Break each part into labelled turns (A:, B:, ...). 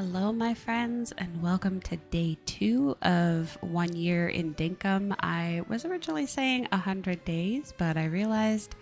A: Hello, my friends, and welcome to day 2 of 1 year in Dinkum. I was originally saying 100 days, but I realized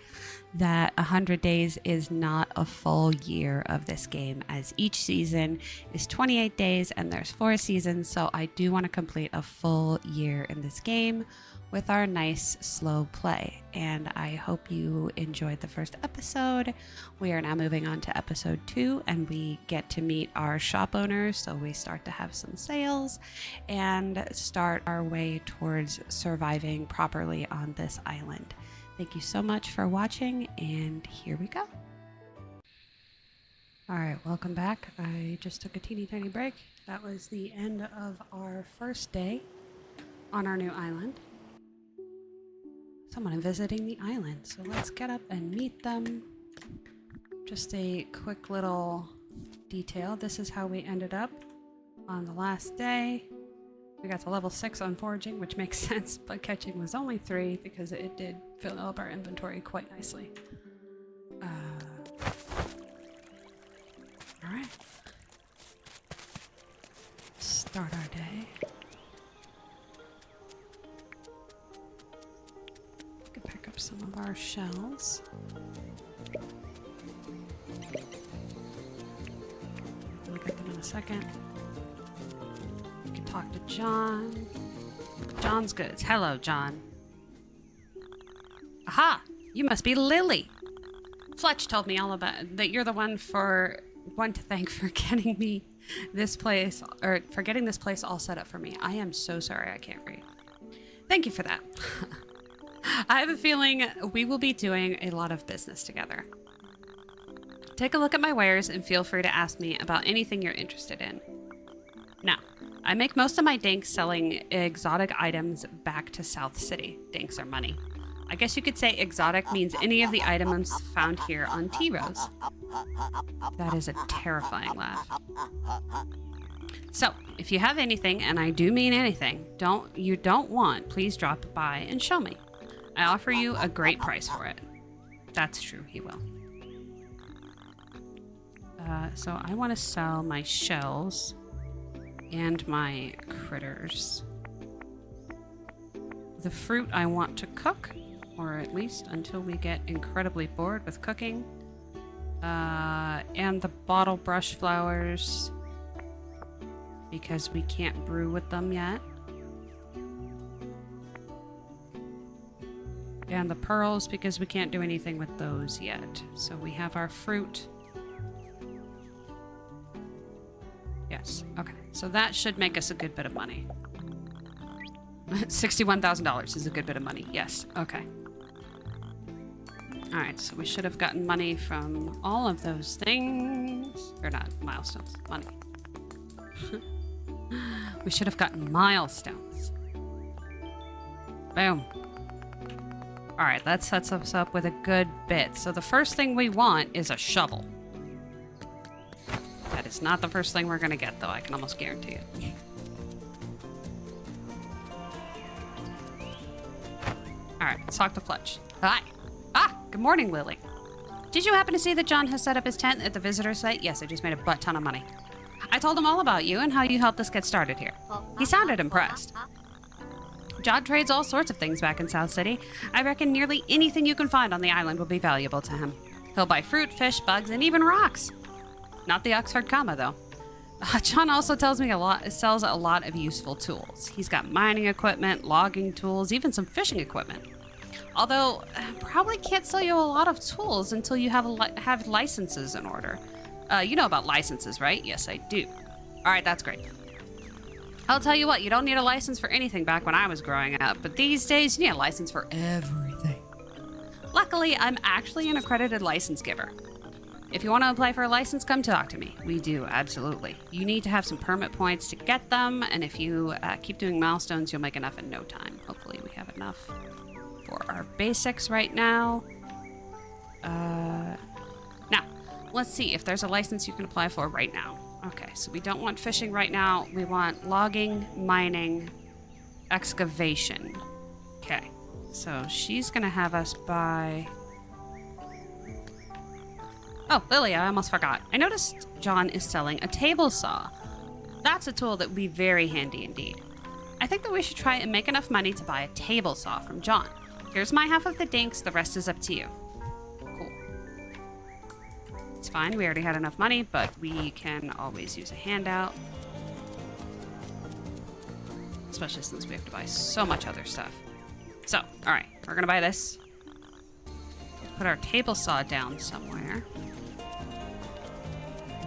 A: that 100 days is not a full year of this game, as each season is 28 days and there's 4 seasons, so I do want to complete a full year in this game with our nice slow play. And I hope you enjoyed the first episode. We are now moving on to episode 2, and we get to meet our shop owners, so we start to have some sales and start our way towards surviving properly on this island. Thank you so much for watching, and here we go. All right, welcome back. I just took a teeny tiny break. That was the end of our first day on our new island. Someone visiting the island, so let's get up and meet them. Just a quick little detail. This is how we ended up on the last day. We got to level 6 on foraging, which makes sense, but catching was only 3 because it did fill up our inventory quite nicely. All right. Start our day. Pick up some of our shells. We'll get them in a second. We can talk to John. John's goods. Hello, John. Aha! You must be Lily. Fletch told me all about that. You're the one to thank for getting me this place, or for getting this place all set up for me. I am so sorry I can't read. Thank you for that. I have a feeling we will be doing a lot of business together. Take a look at my wares and feel free to ask me about anything you're interested in. Now, I make most of my dinks selling exotic items back to South City. Dinks are money. I guess you could say exotic means any of the items found here on T-Rose. That is a terrifying laugh. So, if you have anything, and I do mean anything, you don't want, please drop by and show me. I offer you a great price for it. That's true, he will. So I want to sell my shells and my critters. The fruit I want to cook, or at least until we get incredibly bored with cooking. And the bottle brush flowers, because we can't brew with them yet. And the pearls, because we can't do anything with those yet. So we have our fruit. Yes, okay. So that should make us a good bit of money. $61,000 is a good bit of money. Yes, okay. Alright, so we should have gotten money from all of those things. Or not, milestones. Money. We should have gotten milestones. Boom. Alright, that sets us up with a good bit. So the first thing we want is a shovel. That is not the first thing we're going to get, though. I can almost guarantee it. Alright, let's talk to Fletch. Hi! Ah! Good morning, Lily. Did you happen to see that John has set up his tent at the visitor site? Yes, I just made a butt ton of money. I told him all about you and how you helped us get started here. He sounded impressed. John trades all sorts of things back in South City. I reckon nearly anything you can find on the island will be valuable to him. He'll buy fruit, fish, bugs, and even rocks. Not the Oxford comma, though. John also sells a lot of useful tools. He's got mining equipment, logging tools, even some fishing equipment. Although, probably can't sell you a lot of tools until you have licenses in order. You know about licenses, right? Yes, I do. All right, that's great. I'll tell you what, you don't need a license for anything back when I was growing up, but these days you need a license for everything. Luckily, I'm actually an accredited license giver. If you want to apply for a license, come talk to me. We do, absolutely. You need to have some permit points to get them, and if you keep doing milestones, you'll make enough in no time. Hopefully we have enough for our basics right now. Now, let's see if there's a license you can apply for right now. Okay, so we don't want fishing right now. We want logging, mining, excavation. Okay, so she's gonna have us buy... Oh, Lily, I almost forgot. I noticed John is selling a table saw. That's a tool that would be very handy indeed. I think that we should try and make enough money to buy a table saw from John. Here's my half of the dinks, the rest is up to you. Cool. It's fine, we already had enough money, but we can always use a handout. Especially since we have to buy so much other stuff. So, alright, we're gonna buy this. Put our table saw down somewhere.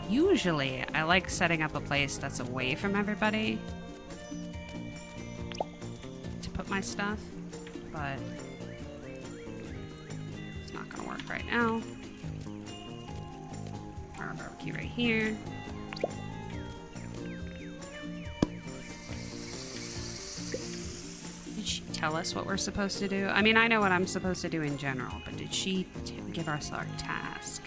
A: Usually, I like setting up a place that's away from everybody to put my stuff, but it's not gonna work right now. Our barbecue right here. Did she tell us what we're supposed to do? I mean, I know what I'm supposed to do in general, but did she give us our task?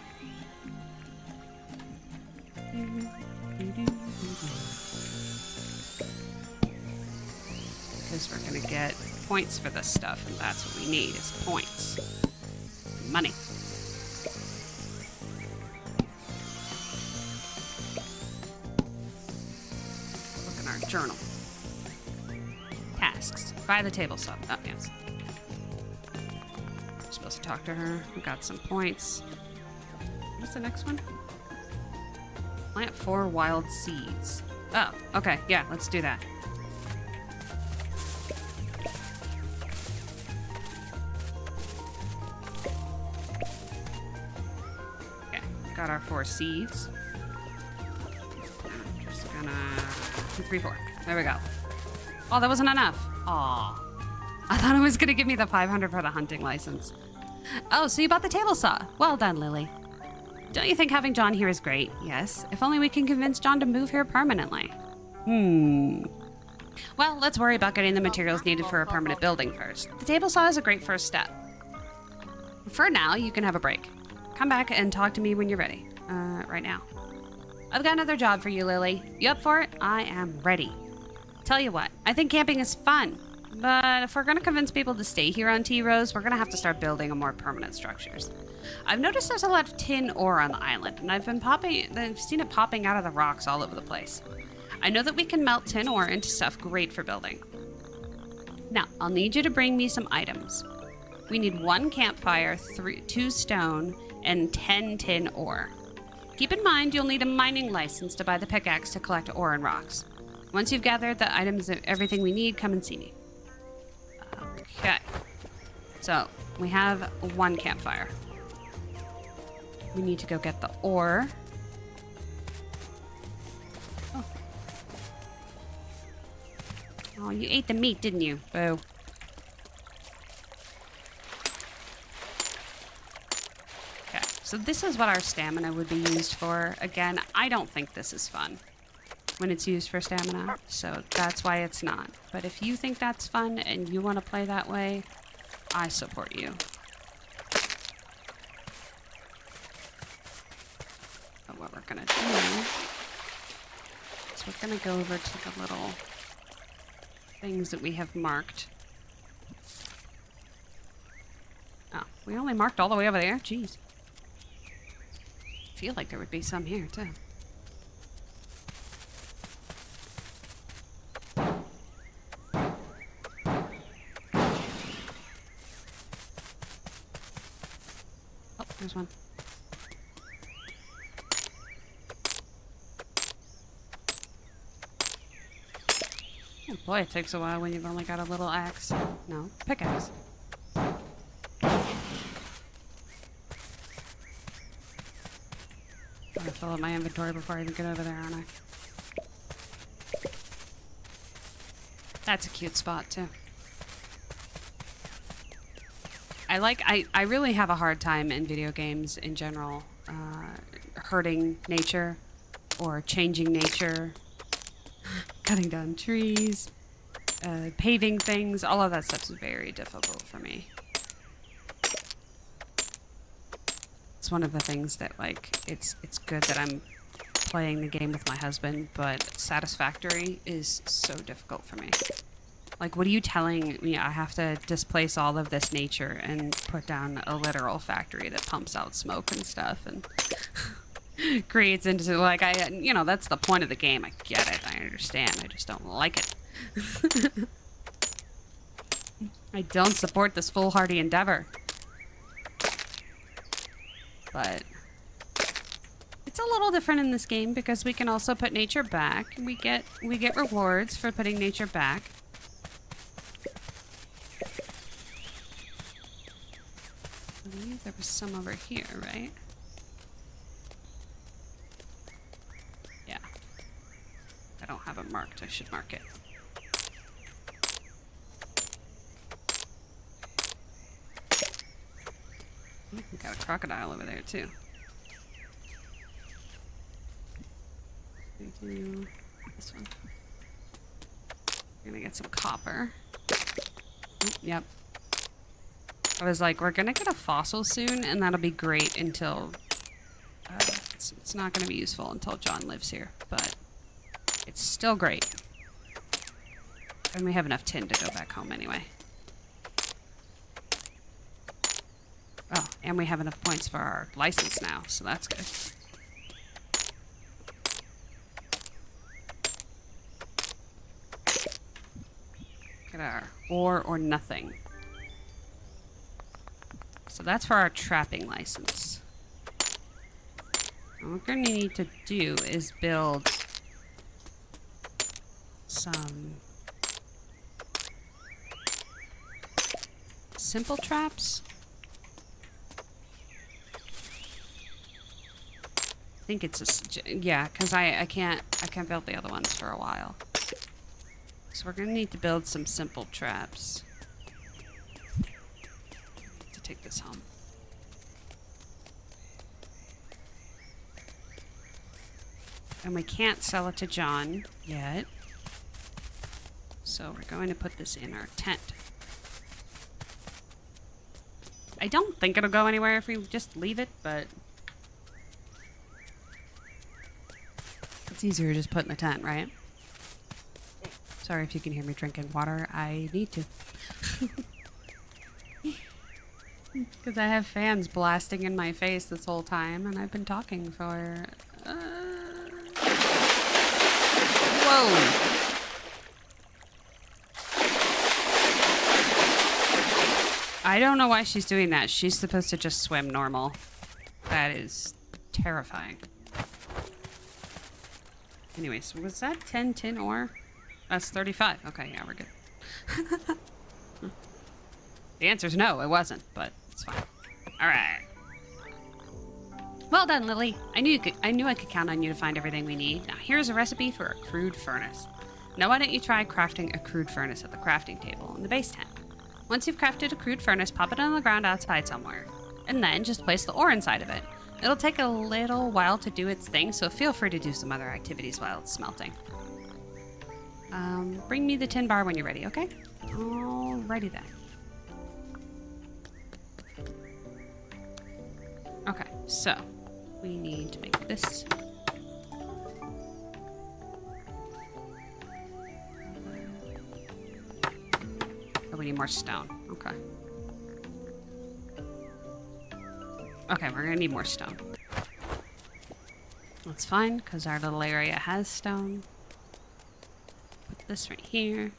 A: Because we're gonna get points for this stuff, and that's what we need, is points. Money. Look in our journal. Tasks. Buy the table saw. Oh, yes. We're supposed to talk to her. We got some points. What's the next one? Plant 4 wild seeds. Oh, okay. Yeah, let's do that. Okay, got our 4 seeds. I'm just gonna... 2, 3, 4. There we go. Oh, that wasn't enough. Aw. I thought it was gonna give me the 500 for the hunting license. Oh, so you bought the table saw. Well done, Lily. Don't you think having John here is great? Yes. If only we can convince John to move here permanently. Well, let's worry about getting the materials needed for a permanent building first. The table saw is a great first step. For now, you can have a break. Come back and talk to me when you're ready. Right now. I've got another job for you, Lily. You up for it? I am ready. Tell you what, I think camping is fun. But if we're going to convince people to stay here on Tea Rose, we're going to have to start building a more permanent structures. I've noticed there's a lot of tin ore on the island, and I've seen it popping out of the rocks all over the place. I know that we can melt tin ore into stuff great for building. Now, I'll need you to bring me some items. We need 1 campfire, 2 stone, and 10 tin ore. Keep in mind, you'll need a mining license to buy the pickaxe to collect ore and rocks. Once you've gathered the items and everything we need, come and see me. Okay. So, we have 1 campfire. We need to go get the ore. Oh. Oh, you ate the meat, didn't you? Boo. Okay, so this is what our stamina would be used for. Again, I don't think this is fun when it's used for stamina, so that's why it's not. But if you think that's fun and you want to play that way, I support you. But what we're gonna do is we're gonna go over to the little things that we have marked. Oh, we only marked all the way over there? Jeez. I feel like there would be some here, too. There's one. Oh boy, it takes a while when you've only got a little axe. No, pickaxe. I'm gonna fill up my inventory before I even get over there, aren't I? That's a cute spot, too. I really have a hard time in video games in general, hurting nature or changing nature, cutting down trees, paving things. All of that stuff's very difficult for me. It's one of the things that, like, it's good that I'm playing the game with my husband, but satisfactory is so difficult for me. Like, what are you telling me? I have to displace all of this nature and put down a literal factory that pumps out smoke and stuff. And creates into like you know, that's the point of the game. I get it. I understand. I just don't like it. I don't support this foolhardy endeavor. But it's a little different in this game because we can also put nature back. We get rewards for putting nature back. I believe there was some over here, right? Yeah. I don't have it marked. I should mark it. We got a crocodile over there too. We do this one. We're gonna get some copper. Oh, yep. I was like, we're gonna get a fossil soon, and that'll be great until it's not gonna be useful until John lives here, but it's still great. And we have enough tin to go back home anyway. Oh, and we have enough points for our license now, so that's good. Get our ore or nothing. So that's for our trapping license. What we're going to need to do is build some simple traps. I think it's a, yeah, because I can't build the other ones for a while. So we're gonna need to build some simple traps to take this home. And we can't sell it to John yet. So we're going to put this in our tent. I don't think it'll go anywhere if we just leave it, but it's easier to just put in the tent, right? Sorry if you can hear me drinking water. I need to. Because I have fans blasting in my face this whole time, and I've been talking for... Whoa! I don't know why she's doing that. She's supposed to just swim normal. That is terrifying. Anyways, was that 10 tin ore? That's 35. Okay, yeah, we're good. The answer is no, it wasn't, but it's fine. All right. Well done, Lily. I knew I could count on you to find everything we need. Now here's a recipe for a crude furnace. Now why don't you try crafting a crude furnace at the crafting table in the base tent? Once you've crafted a crude furnace, pop it on the ground outside somewhere, and then just place the ore inside of it. It'll take a little while to do its thing, so feel free to do some other activities while it's smelting. Bring me the tin bar when you're ready, okay? Alrighty then. Okay, so we need to make this. Oh, we need more stone. Okay. Okay, we're gonna need more stone. That's fine, because our little area has stone. Put this right here.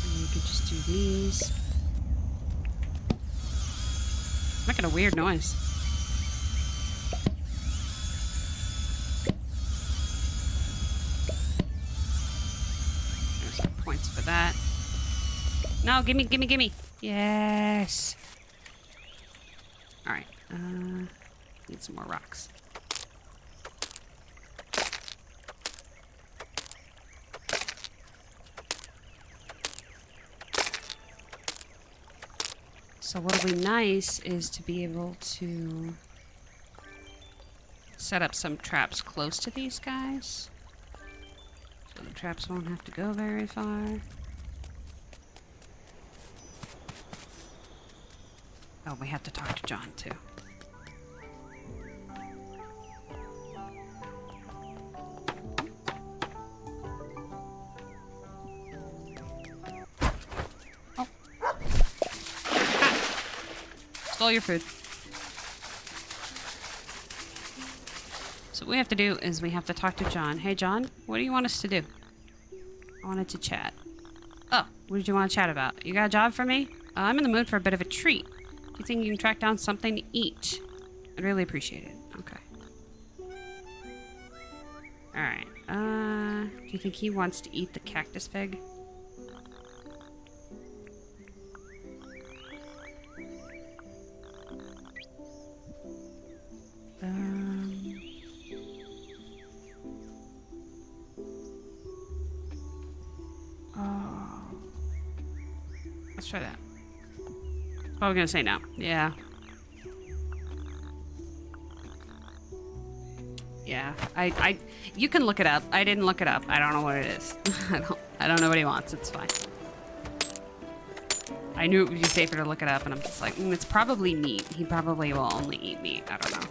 A: And you could just do these. It's making a weird noise. Points for that. No, gimme, gimme, gimme. Yes. All right. Need some more rocks. So what'll be nice is to be able to set up some traps close to these guys. So the traps won't have to go very far. Oh, we have to talk to John, too. stole your food. So what we have to do is we have to talk to John. Hey, John, what do you want us to do? I wanted to chat. Oh, what did you want to chat about? You got a job for me? I'm in the mood for a bit of a treat. Do you think you can track down something to eat? I'd really appreciate it. Okay. Alright. Do you think he wants to eat the cactus fig? Let's try that. Probably gonna say no. Yeah. Yeah. You can look it up. I didn't look it up. I don't know what it is. I don't know what he wants. It's fine. I knew it would be safer to look it up, and I'm just like, it's probably meat. He probably will only eat meat. I don't know.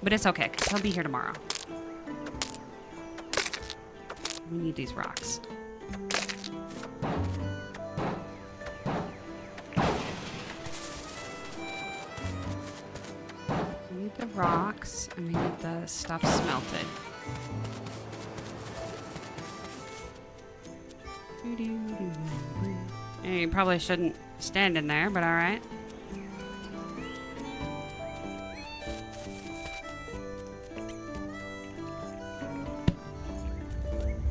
A: But it's okay, because he'll be here tomorrow. We need these rocks. We need the rocks, and we need the stuff smelted. You probably shouldn't stand in there, but alright.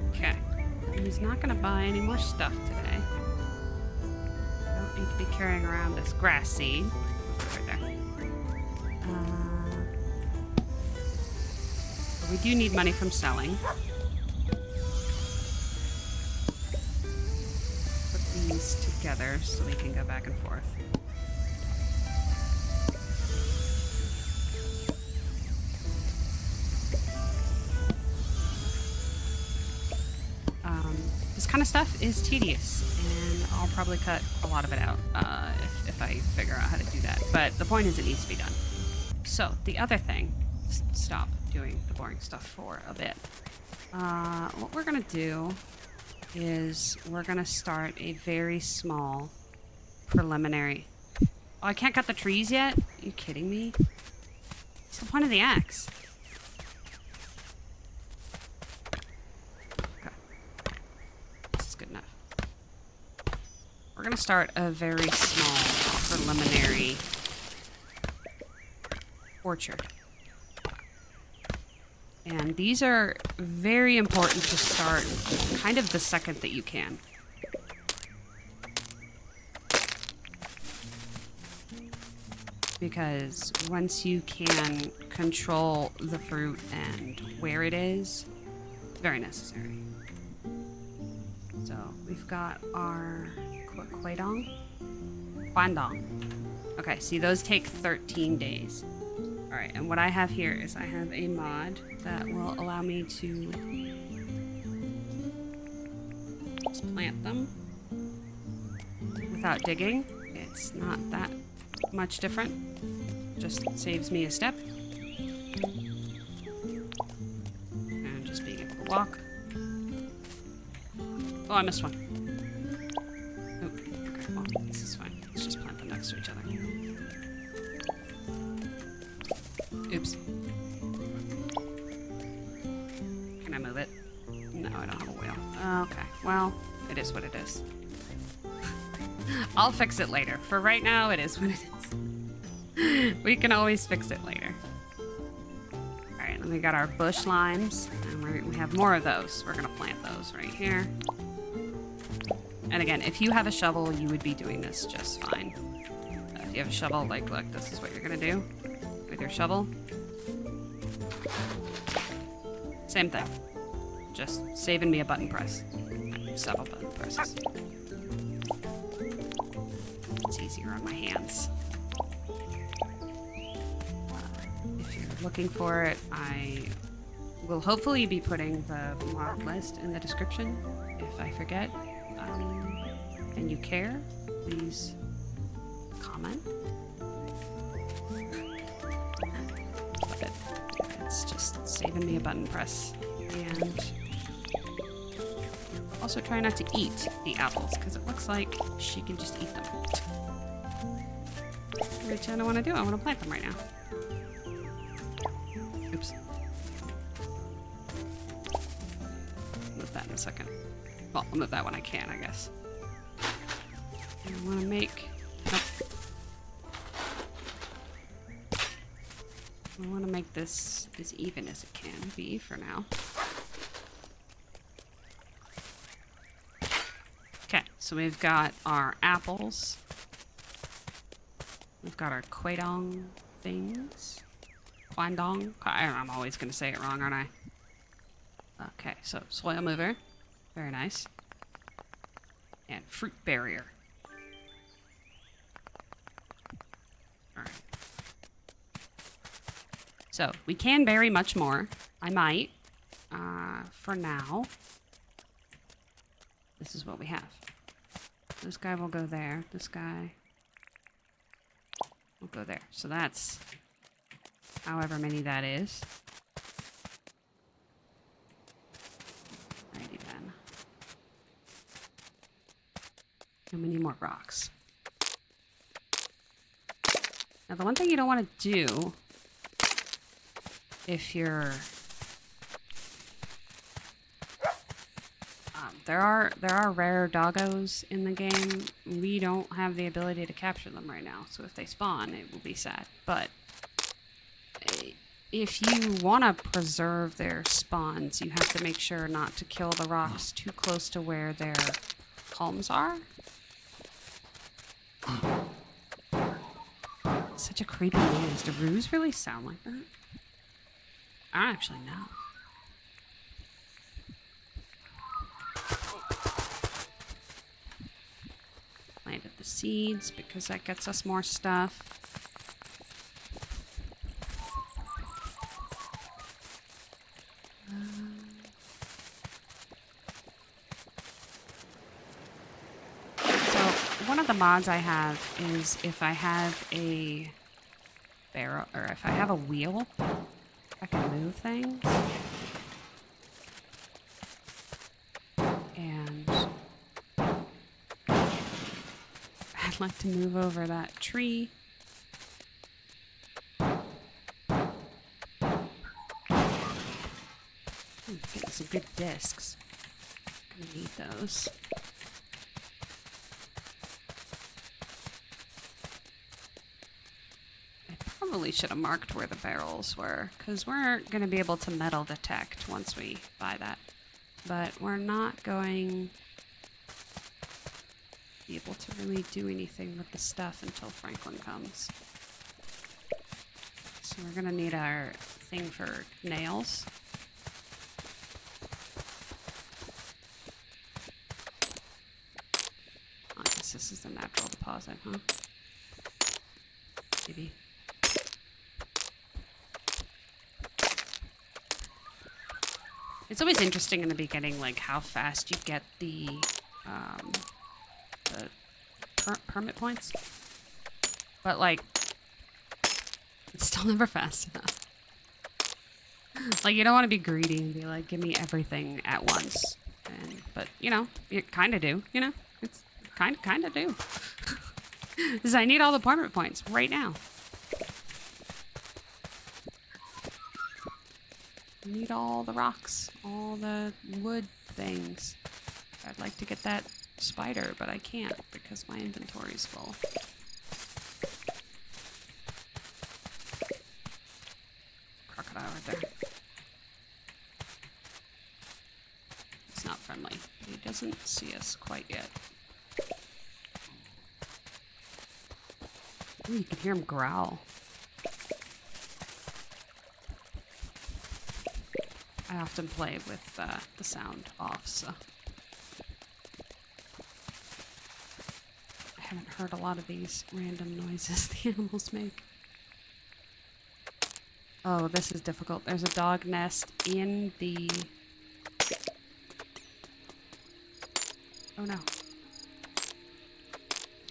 A: Okay. He's not gonna buy any more stuff today. Don't need to be carrying around this grass seed. Right there. We do need money from selling. Put these together so we can go back and forth. This kind of stuff is tedious, and I'll probably cut a lot of it out if I figure out how to do that. But the point is it needs to be done. So, the other thing, stop doing the boring stuff for a bit. What we're gonna do is we're gonna start a very small preliminary. Oh, I can't cut the trees yet? Are you kidding me? What's the point of the axe? Okay. This is good enough. We're gonna start a very small preliminary orchard. And these are very important to start kind of the second that you can. Because once you can control the fruit and where it is, very necessary. So we've got our Kwandong. Okay, see, those take 13 days. Alright, and what I have here is I have a mod that will allow me to just plant them without digging. It's not that much different. Just saves me a step. And just being able to walk. Oh, I missed one. Oh, okay, well, this is fine. Let's just plant them next to each other. Oops. Can I move it? No, I don't have a wheel. Okay, well, it is what it is. I'll fix it later. For right now, it is what it is. We can always fix it later. Alright, then we got our bush limes, and we have more of those. We're gonna plant those right here. And again, if you have a shovel, you would be doing this just fine. If you have a shovel, like, look, this is what you're gonna do with your shovel. Same thing. Just saving me a button press. Several button presses. It's easier on my hands. If you're looking for it, I will hopefully be putting the mod list in the description. If I forget, and you care, please comment. But it's just saving me a button press. And also try not to eat the apples, because it looks like she can just eat them. Which I don't want to do. I want to plant them right now. Oops. Move that in a second. Well, I'll move that when I can, I guess. And I want to make... Nope. I want to make this as even as it can be for now. Okay, so we've got our apples. We've got our quaidong things. Quandong? I'm always going to say it wrong, aren't I? Okay, so soil mover. Very nice. And fruit barrier. Alright. So, we can bury much more. I might. For now. This is what we have. This guy will go there. This guy will go there. So that's however many that is. Alrighty then. How many more rocks? Now the one thing you don't want to do if you're there are rare doggos in the game. We don't have the ability to capture them right now, so if they spawn, it will be sad. But if you want to preserve their spawns, you have to make sure not to kill the rocks too close to where their homes are. Such a creepy noise. Do roos really sound like that? I don't actually know. Planted the seeds because that gets us more stuff. So one of the mods I have is if I have a barrel, or if I have a wheel, I can move things. And I'd like to move over that tree. Getting some good discs. Gonna need those. I probably should have marked where the barrels were, because we're going to be able to metal detect once we buy that. But we're not going to be able to really do anything with the stuff until Franklin comes. So we're going to need our thing for nails. I guess this is the natural deposit, huh? Maybe. It's always interesting in the beginning, like how fast you get the permit points, but like it's still never fast enough. Like you don't want to be greedy and be like, give me everything at once, but you know, you kind of do. You know, it's kind of do. Because I need all the permit points right now. I need all the rocks, all the wood things. I'd like to get that spider, but I can't because my inventory's full. Crocodile right there. It's not friendly. He doesn't see us quite yet. Ooh, you can hear him growl. I often play with the sound off, so I haven't heard a lot of these random noises the animals make. Oh, this is difficult. There's a dog nest in the... Oh no.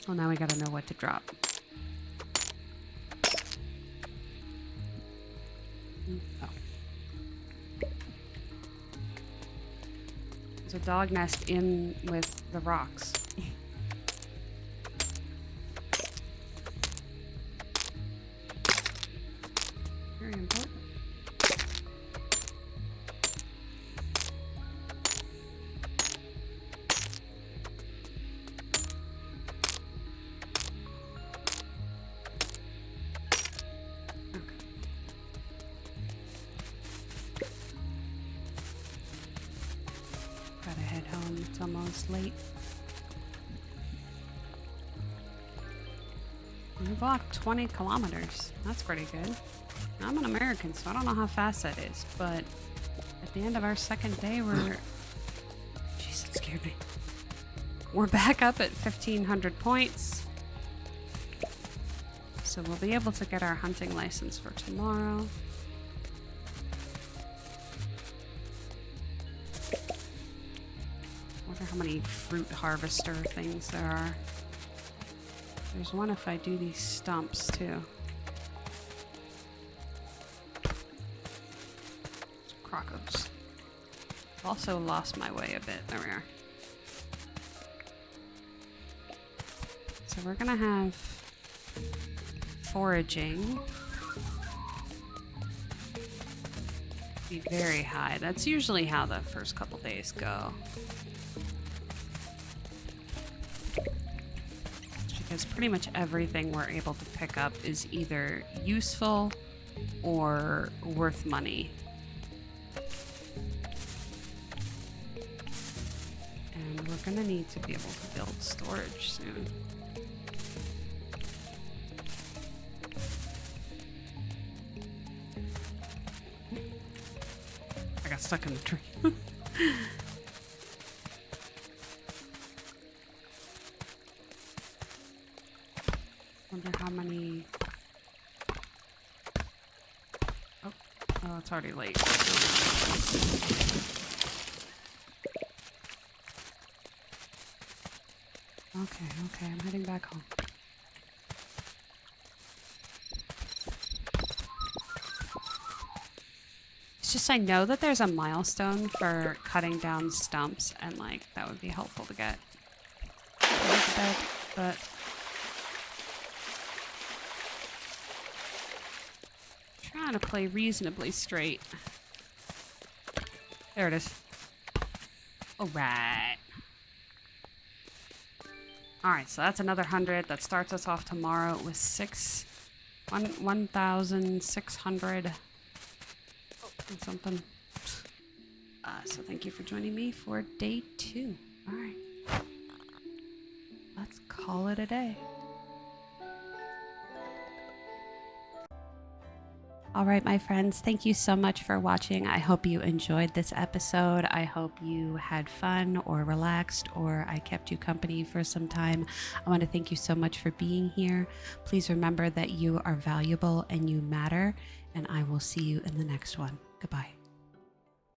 A: Well, now we gotta know what to drop. Oh. There's a dog nest in with the rocks. Very important. Gotta head home. It's almost late. We walked 20 kilometers. That's pretty good. I'm an American, so I don't know how fast that is, but at the end of our second day, we're... Jeez, that scared me. We're back up at 1,500 points. So we'll be able to get our hunting license for tomorrow. Wonder how many fruit harvester things there are. There's one if I do these stumps too. Crocos. I've also lost my way a bit. There we are. So we're gonna have foraging be very high. That's usually how the first couple days go. Because pretty much everything we're able to pick up is either useful or worth money. And we're gonna need to be able to build storage soon. I got stuck in the tree. Wonder how many... Oh, it's already late. Okay, I'm heading back home. It's just I know that there's a milestone for cutting down stumps, and like that would be helpful to get. But trying to play reasonably straight. There it is. Alright. Alright, so that's another 100. That starts us off tomorrow with 1,600 and something. So thank you for joining me for day 2. Alright. Let's call it a day. All right, my friends, thank you so much for watching. I hope you enjoyed this episode. I hope you had fun or relaxed or I kept you company for some time. I want to thank you so much for being here. Please remember that you are valuable and you matter, and I will see you in the next one. Goodbye.